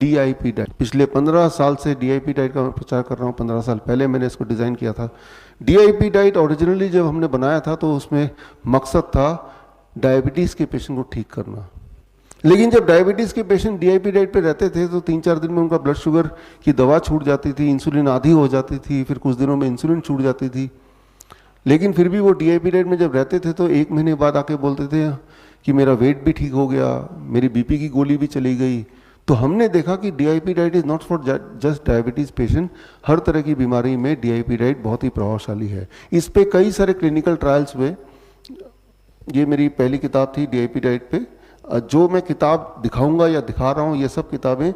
DIP diet, पिछले 15 साल से DIP डाइट का मैं प्रचार कर रहा हूँ। 15 साल पहले मैंने इसको डिज़ाइन किया था। DIP डाइट ओरिजिनली जब हमने बनाया था तो उसमें मकसद था डायबिटीज़ के पेशेंट को ठीक करना। लेकिन जब डायबिटीज़ के पेशेंट DIP डाइट पे रहते थे तो 3-4 दिन में उनका ब्लड शुगर की दवा छूट जाती थी, इंसुलिन आधी हो जाती थी, फिर कुछ दिनों में इंसुलिन छूट जाती थी। लेकिन फिर भी वो DIP डाइट में जब रहते थे तो 1 महीने बाद आके बोलते थे कि मेरा वेट भी ठीक हो गया, मेरी BP की गोली भी चली गई। तो हमने देखा कि DIP diet is not for just diabetes patient, हर तरह की बीमारी में DIP डाइट बहुत ही प्रभावशाली है। इस पे कई सारे क्लिनिकल ट्रायल्स हुए। ये मेरी पहली किताब थी DIP डाइट पे। जो मैं किताब दिखाऊंगा या दिखा रहा हूँ, ये सब किताबें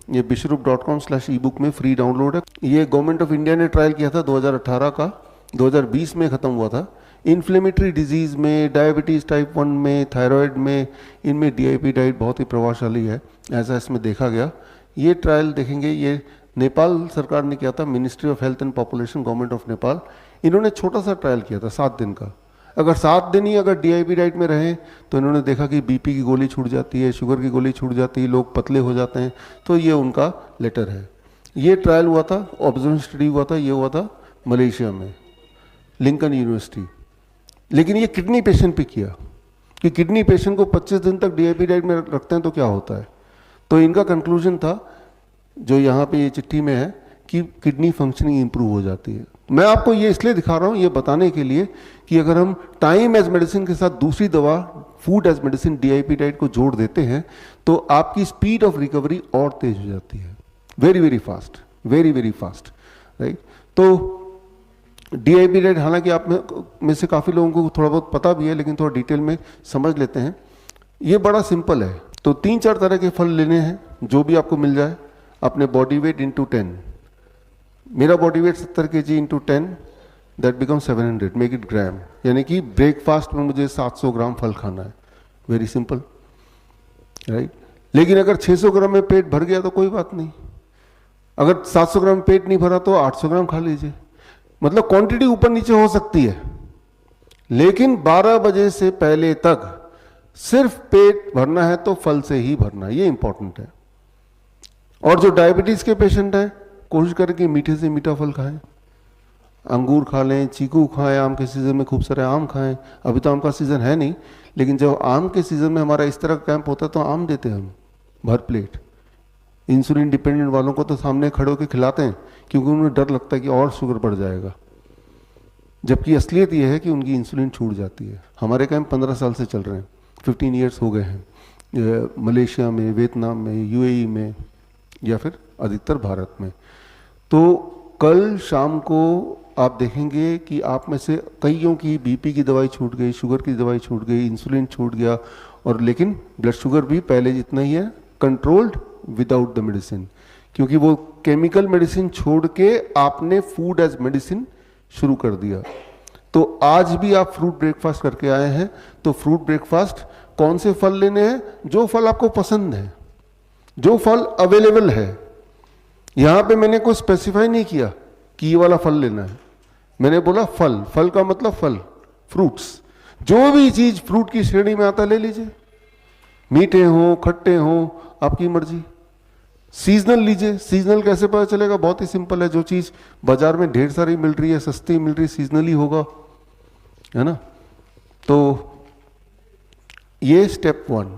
ये bishrup.com/ebook में फ्री डाउनलोड है। ये गवर्नमेंट ऑफ इंडिया ने ट्रायल किया था 2018 का, 2020 में ख़त्म हुआ था। इन्फ्लेमेटरी डिजीज़ में, डायबिटीज़ टाइप 1 में, थायराइड में, इनमें DIP डाइट बहुत ही प्रभावशाली है, ऐसा इसमें देखा गया। ये ट्रायल देखेंगे, ये नेपाल सरकार ने किया था, ministry of health and population, government of Nepal. इन्होंने छोटा सा ट्रायल किया था 7 दिन का। अगर 7 दिन ही अगर DIP डाइट में रहें तो इन्होंने देखा कि BP की गोली छूट जाती है, शुगर की गोली छूट जाती है, लोग पतले हो जाते हैं। तो ये उनका लेटर है। ये ट्रायल हुआ था, ऑब्जर्वेशन स्टडी हुआ था, ये हुआ था मलेशिया में, लिंकन यूनिवर्सिटी। लेकिन ये किडनी पेशेंट पे किया कि किडनी पेशेंट को 25 दिन तक DIP डाइट में रखते हैं तो क्या होता है। तो इनका कंक्लूजन था, जो यहाँ पे ये चिट्ठी में है, कि किडनी फंक्शनिंग इंप्रूव हो जाती है। मैं आपको ये इसलिए दिखा रहा हूँ, ये बताने के लिए कि अगर हम टाइम एज मेडिसिन के साथ दूसरी दवा food as medicine DIP diet को जोड़ देते हैं तो आपकी स्पीड ऑफ रिकवरी और तेज हो जाती है, very very fast, very very fast, right. तो DIP डाइट हालांकि आप में से काफ़ी लोगों को थोड़ा बहुत पता भी है, लेकिन थोड़ा डिटेल में समझ लेते हैं। ये बड़ा सिंपल है। तो 3-4 तरह के फल लेने हैं, जो भी आपको मिल जाए, अपने बॉडी वेट इंटू 10। मेरा body weight 70 kg into 10, that become 700, make it gram. यानी कि ब्रेकफास्ट में मुझे 700 ग्राम फल खाना है, वेरी सिंपल, राइट। लेकिन अगर 600 ग्राम में पेट भर गया तो कोई बात नहीं। अगर 700 ग्राम पेट नहीं भरा तो 800 ग्राम खा लीजिए। मतलब क्वांटिटी ऊपर नीचे हो सकती है, लेकिन 12 बजे से पहले तक सिर्फ पेट भरना है तो फल से ही भरना है, ये इंपॉर्टेंट है। और जो डायबिटीज के पेशेंट हैं, कोशिश करें कि मीठे से मीठा फल खाएं, अंगूर खा लें, चीकू खाएं, आम के सीज़न में खूब सारे आम खाएं। अभी तो आम का सीज़न है नहीं, लेकिन जब आम के सीज़न में हमारा इस तरह का कैंप होता है तो आम देते हैं हम भर प्लेट। इंसुलिन डिपेंडेंट वालों को तो सामने खड़े होकर खिलाते हैं, क्योंकि उन्हें डर लगता है कि और शुगर बढ़ जाएगा, जबकि असलियत ये है कि उनकी इंसुलिन छूट जाती है। हमारे कैंप 15 साल से चल रहे हैं, 15 ईयर्स हो गए हैं, मलेशिया में, वियतनाम में, UAE में, या फिर अधिकतर भारत में। तो कल शाम को आप देखेंगे कि आप में से कईयों की BP की दवाई छूट गई, शुगर की दवाई छूट गई, इंसुलिन छूट गया, और लेकिन ब्लड शुगर भी पहले जितना ही है, कंट्रोल्ड विदाउट द मेडिसिन, क्योंकि वो केमिकल मेडिसिन छोड़ के आपने फूड एज मेडिसिन शुरू कर दिया। तो आज भी आप फ्रूट ब्रेकफास्ट करके आए हैं, तो फ्रूट ब्रेकफास्ट कौन से फल लेने हैं? जो फल आपको पसंद है, जो फल अवेलेबल है। यहां पे मैंने कोई स्पेसिफाई नहीं किया कि ये वाला फल लेना है, मैंने बोला फल। फल का मतलब फल, फ्रूट्स, जो भी चीज फ्रूट की श्रेणी में आता ले लीजिए, मीठे हो, खट्टे हो, आपकी मर्जी। सीजनल लीजिए। सीजनल कैसे पता चलेगा? बहुत ही सिंपल है, जो चीज बाजार में ढेर सारी मिल रही है, सस्ती मिल रही है, सीजनली होगा, है ना। तो ये step 1।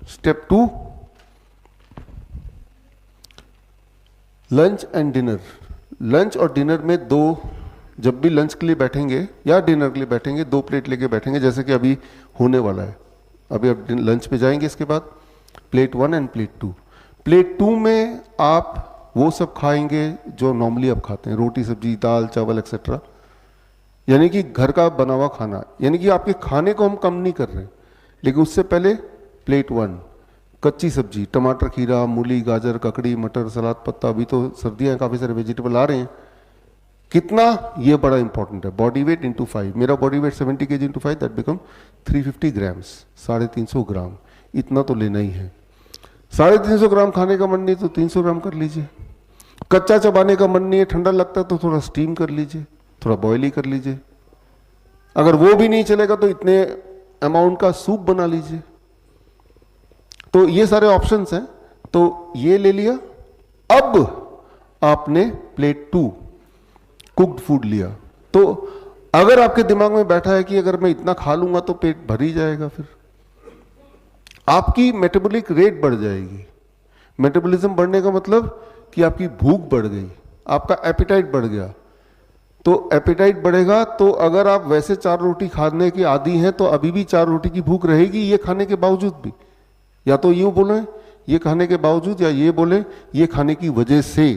Step 2, lunch and dinner. Lunch और डिनर में जब भी लंच के लिए बैठेंगे या डिनर के लिए बैठेंगे, 2 प्लेट लेके बैठेंगे, जैसे कि अभी होने वाला है। अभी आप लंच पे जाएंगे, इसके बाद प्लेट 1 एंड प्लेट 2। प्लेट 2 में आप वो सब खाएंगे जो नॉर्मली आप खाते हैं, रोटी सब्जी दाल चावल एक्सेट्रा, यानी कि घर का बना हुआ खाना। यानी कि आपके खाने को हम कम नहीं कर रहे, लेकिन उससे पहले प्लेट 1 कच्ची सब्जी, टमाटर, खीरा, मूली, गाजर, ककड़ी, मटर, सलाद पत्ता। अभी तो सर्दियाँ, काफ़ी सारे वेजिटेबल आ रहे हैं। कितना, ये बड़ा इंपॉर्टेंट है। Body weight into 5। मेरा body weight 70 kg into 5, that become 350 grams, 350 ग्राम। इतना तो लेना ही है। 350 ग्राम खाने का मन नहीं तो 300 ग्राम कर लीजिए। कच्चा चबाने का मन नहीं है, ठंडा लगता है तो थोड़ा स्टीम कर लीजिए, थोड़ा बॉयल ही कर लीजिए। अगर वो भी नहीं चलेगा तो इतने अमाउंट का सूप बना लीजिए। तो ये सारे ऑप्शंस हैं। तो ये ले लिया अब आपने प्लेट 2 कुक्ड फूड लिया, तो अगर आपके दिमाग में बैठा है कि अगर मैं इतना खा लूंगा तो पेट भर ही जाएगा, फिर आपकी मेटाबॉलिक रेट बढ़ जाएगी। मेटाबॉलिज्म बढ़ने का मतलब कि आपकी भूख बढ़ गई, आपका एपेटाइट बढ़ गया। तो एपेटाइट बढ़ेगा, तो अगर आप वैसे 4 रोटी खाने के आदी हैं तो अभी भी 4 रोटी की भूख रहेगी, ये खाने के बावजूद भी। या तो यूं बोले ये खाने के बावजूद, या ये बोले ये खाने की वजह से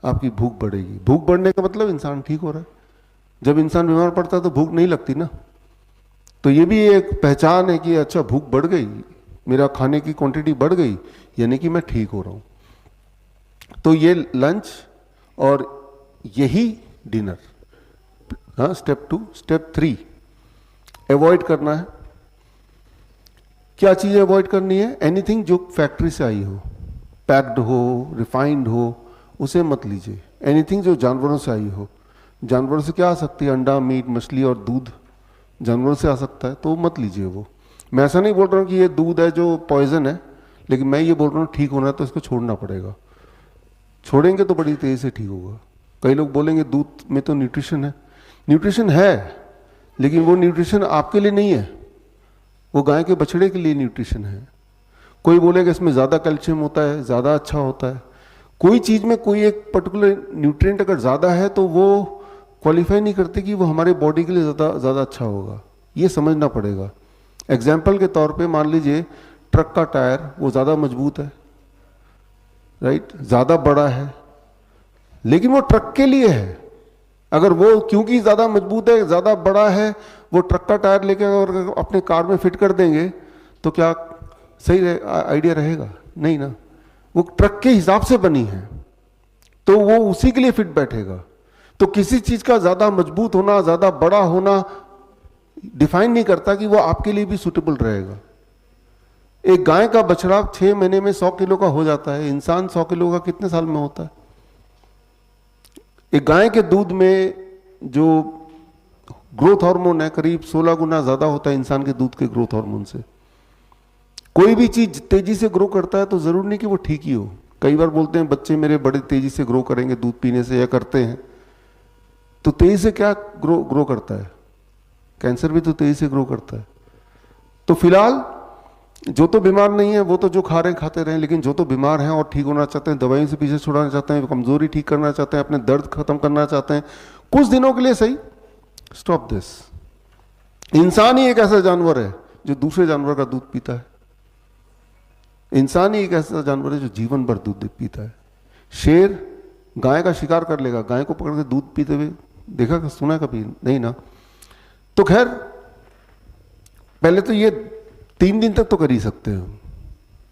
आपकी भूख बढ़ेगी। भूख बढ़ने का मतलब इंसान ठीक हो रहा है। जब इंसान बीमार पड़ता है तो भूख नहीं लगती ना, तो ये भी एक पहचान है कि अच्छा भूख बढ़ गई, मेरा खाने की क्वांटिटी बढ़ गई, यानी कि मैं ठीक हो रहा हूं। तो ये लंच और यही डिनर। हाँ, स्टेप 2। स्टेप 3 अवॉइड करना है। क्या चीजें अवॉइड करनी है? एनीथिंग जो फैक्ट्री से आई हो, पैक्ड हो, रिफाइंड हो, उसे मत लीजिए। एनीथिंग जो जानवरों से आई हो। जानवरों से क्या आ सकती है? अंडा, मीट, मछली और दूध जानवरों से आ सकता है, तो मत लीजिए वो। मैं ऐसा नहीं बोल रहा हूँ कि ये दूध है जो पॉइजन है, लेकिन मैं ये बोल रहा हूँ ठीक होना है तो इसको छोड़ना पड़ेगा। छोड़ेंगे तो बड़ी तेजी से ठीक होगा। कई लोग बोलेंगे दूध में तो न्यूट्रिशन है। न्यूट्रिशन है, लेकिन वो न्यूट्रिशन आपके लिए नहीं है, वो गाय के बछड़े के लिए न्यूट्रिशन है। कोई बोलेगा इसमें ज़्यादा कैल्शियम होता है, ज़्यादा अच्छा होता है। कोई चीज़ में कोई एक पर्टिकुलर न्यूट्रिएंट अगर ज़्यादा है तो वो क्वालिफाई नहीं करते कि वो हमारे बॉडी के लिए ज़्यादा अच्छा होगा। ये समझना पड़ेगा। एग्जाम्पल के तौर पे मान लीजिए ट्रक का टायर वो ज़्यादा मजबूत है, राइट, ज़्यादा बड़ा है, लेकिन वो ट्रक के लिए है। अगर वो क्योंकि ज़्यादा मजबूत है, ज़्यादा बड़ा है, वो ट्रक का टायर लेके अगर अपने कार में फिट कर देंगे तो क्या सही आइडिया रहेगा? नहीं ना। वो ट्रक के हिसाब से बनी है तो वो उसी के लिए फिट बैठेगा। तो किसी चीज़ का ज़्यादा मजबूत होना, ज़्यादा बड़ा होना डिफाइन नहीं करता कि वो आपके लिए भी सुटेबल रहेगा। एक गाय का बछड़ा 6 महीने में 100 किलो का हो जाता है। इंसान 100 किलो का कितने साल में होता है? एक गाय के दूध में जो ग्रोथ हार्मोन है करीब 16 गुना ज्यादा होता है इंसान के दूध के ग्रोथ हार्मोन से। कोई भी चीज तेजी से ग्रो करता है तो जरूर नहीं कि वो ठीक ही हो। कई बार बोलते हैं बच्चे मेरे बड़े तेजी से ग्रो करेंगे दूध पीने से, या करते हैं। तो तेजी से क्या ग्रो करता है? कैंसर भी तो तेजी से ग्रो करता है। तो फिलहाल जो तो बीमार नहीं है वो तो जो खा रहे हैं खाते रहें, लेकिन जो तो बीमार हैं और ठीक होना चाहते हैं, दवाइयों से पीछे छुड़ाना चाहते हैं, कमजोरी ठीक करना चाहते हैं, अपने दर्द खत्म करना चाहते हैं कुछ दिनों के लिए, सही, स्टॉप दिस। इंसान ही एक ऐसा जानवर है जो दूसरे जानवर का दूध पीता है। इंसान ही एक ऐसा जानवर है जो जीवन भर दूध पीता है। शेर गाय का शिकार कर लेगा, गाय को पकड़ के दूध पीते हुए देखा, सुना कभी? नहीं ना। तो खैर, पहले तो ये 3 दिन तक तो कर ही सकते हो।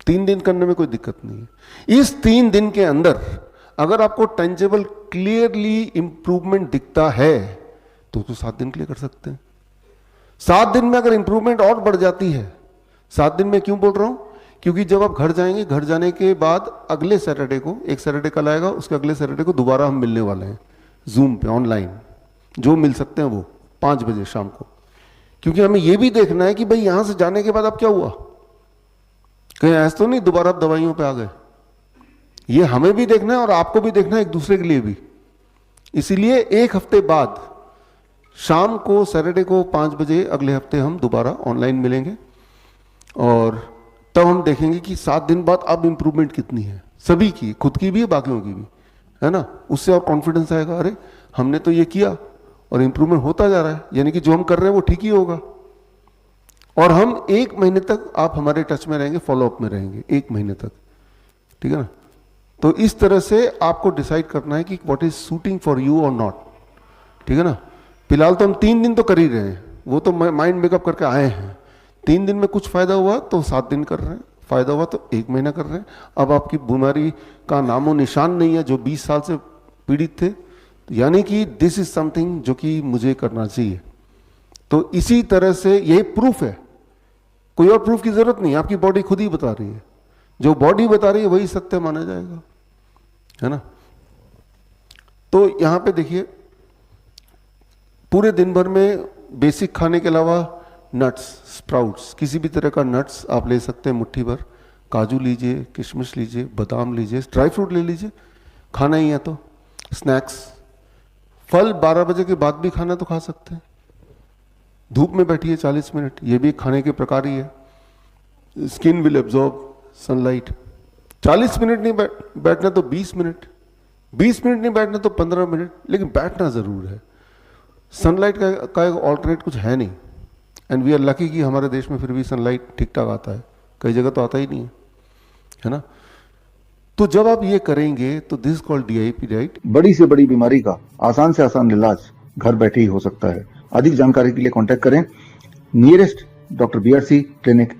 3 दिन करने में कोई दिक्कत नहीं है। इस 3 दिन के अंदर अगर आपको टेंजेबल क्लियरली इंप्रूवमेंट दिखता है तो 7 दिन के लिए कर सकते हैं। 7 दिन में अगर इंप्रूवमेंट और बढ़ जाती है, 7 दिन में क्यों बोल रहा हूं? क्योंकि जब आप घर जाएंगे, घर जाने के बाद अगले सैटरडे को, एक सैटरडे कल आएगा, उसके अगले सैटरडे को दोबारा हम मिलने वाले हैं जूम पे ऑनलाइन। जो मिल सकते हैं वो 5 बजे शाम को, क्योंकि हमें यह भी देखना है कि भाई यहां से जाने के बाद अब क्या हुआ, कहीं ऐसा तो नहीं दोबारा आप दवाइयों पे आ गए। ये हमें भी देखना है और आपको भी देखना है, एक दूसरे के लिए भी। इसीलिए 1 हफ्ते बाद शाम को, सैटरडे को 5 बजे अगले हफ्ते हम दोबारा ऑनलाइन मिलेंगे और तब हम देखेंगे कि 7 दिन बाद अब इंप्रूवमेंट कितनी है, सभी की, खुद की भी बाकियों की भी, है ना। उससे और कॉन्फिडेंस आएगा, अरे हमने तो ये किया और इंप्रूवमेंट होता जा रहा है, यानी कि जो हम कर रहे हैं वो ठीक ही होगा। और हम 1 महीने तक आप हमारे टच में रहेंगे, फॉलोअप में रहेंगे 1 महीने तक, ठीक है ना। तो इस तरह से आपको डिसाइड करना है कि what is suiting for you और नॉट, ठीक है ना। फिलहाल तो हम 3 दिन तो कर ही रहे हैं, वो तो माइंड मेकअप करके आए हैं। 3 दिन में कुछ फायदा हुआ तो 7 दिन कर रहे हैं, फायदा हुआ तो 1 महीना कर रहे हैं। अब आपकी बीमारी का नामो निशान नहीं है जो 20 साल से पीड़ित थे, यानी कि दिस इज समथिंग जो कि मुझे करना चाहिए। तो इसी तरह से यही प्रूफ है, कोई और प्रूफ की जरूरत नहीं, आपकी बॉडी खुद ही बता रही है। जो बॉडी बता रही है वही सत्य माना जाएगा, है ना। तो यहां पे देखिए, पूरे दिन भर में बेसिक खाने के अलावा नट्स, स्प्राउट्स, किसी भी तरह का नट्स आप ले सकते हैं मुट्ठी भर, काजू लीजिए, किशमिश लीजिए, बादाम लीजिए, ड्राई फ्रूट ले लीजिए, खाना ही है तो। स्नैक्स, फल 12 बजे के बाद भी खाना तो खा सकते हैं। धूप में बैठिए 40 मिनट, ये भी खाने के प्रकार ही है। Skin will absorb sunlight. 40 minute नहीं बैठना तो 20 मिनट, 20 मिनट नहीं बैठना तो 15 मिनट, लेकिन बैठना जरूर है। सनलाइट का एक ऑल्टरनेट कुछ है नहीं, एंड वी आर लकी कि हमारे देश में फिर भी सनलाइट ठीक ठाक आता है, कई जगह तो आता ही नहीं है ना। तो जब आप ये करेंगे तो दिस कॉल्ड DIP डाइट। बड़ी से बड़ी बीमारी का आसान से आसान इलाज घर बैठे ही हो सकता है। अधिक जानकारी के लिए कांटेक्ट करें नियरेस्ट डॉक्टर BRC clinic@.